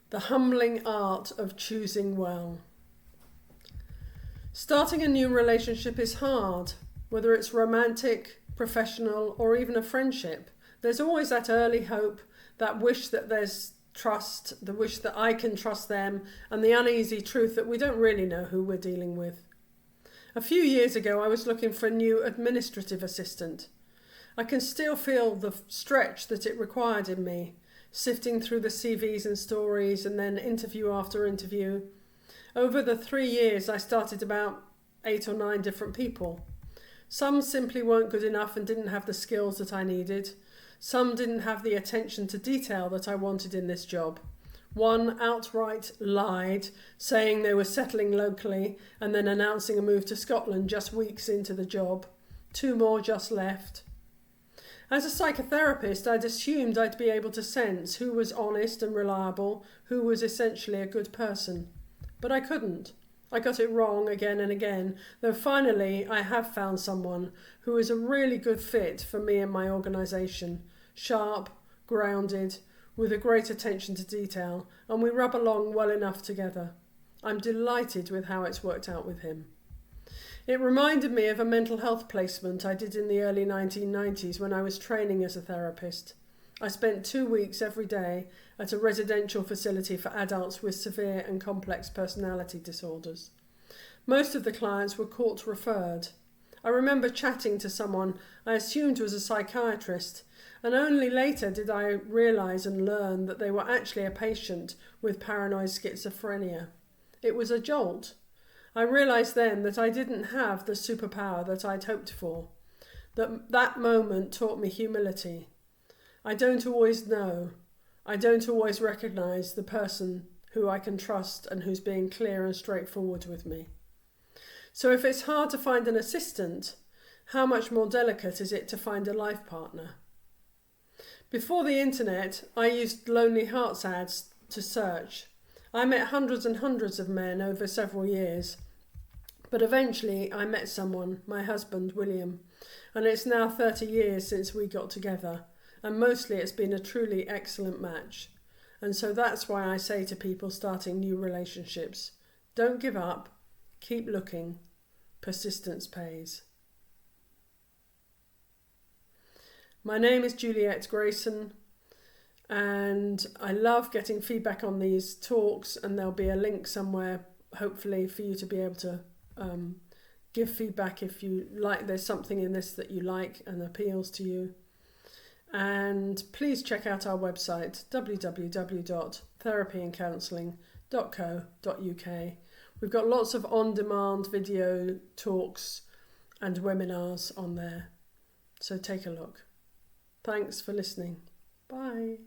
The humbling art of choosing well. Starting a new relationship is hard, whether it's romantic, professional, or even a friendship. There's always that early hope, that wish that there's trust, the wish that I can trust them, and the uneasy truth that we don't really know who we're dealing with. A few years ago, I was looking for a new administrative assistant. I can still feel the stretch that it required in me, sifting through the CVs and stories and then interview after interview. Over the 3 years, I started about 8 or 9 different people. Some simply weren't good enough and didn't have the skills that I needed. Some didn't have the attention to detail that I wanted in this job. One outright lied, saying they were settling locally and then announcing a move to Scotland just weeks into the job. 2 more just left. As a psychotherapist, I'd assumed I'd be able to sense who was honest and reliable, who was essentially a good person. But I couldn't. I got it wrong again and again, though finally I have found someone who is a really good fit for me and my organisation. Sharp, grounded, with a great attention to detail, and we rub along well enough together. I'm delighted with how it's worked out with him. It reminded me of a mental health placement I did in the early 1990s when I was training as a therapist. I spent 2 weeks every day at a residential facility for adults with severe and complex personality disorders. Most of the clients were court referred. I remember chatting to someone I assumed was a psychiatrist, and only later did I realise and learn that they were actually a patient with paranoid schizophrenia. It was a jolt. I realised then that I didn't have the superpower that I'd hoped for. That moment taught me humility. I don't always know. I don't always recognise the person who I can trust and who's being clear and straightforward with me. So if it's hard to find an assistant, how much more delicate is it to find a life partner? Before the internet, I used Lonely Hearts ads to search. I met hundreds and hundreds of men over several years. But eventually I met someone, my husband, William, and it's now 30 years since we got together, and mostly it's been a truly excellent match. And so that's why I say to people starting new relationships, don't give up, keep looking, persistence pays. My name is Juliet Grayson, and I love getting feedback on these talks, and there'll be a link somewhere, hopefully, for you to be able to give feedback if you like, there's something in this that you like and appeals to you. And please check out our website, www.therapyandcounselling.co.uk. We've got lots of on-demand video talks and webinars on there, so take a look. Thanks for listening. Bye.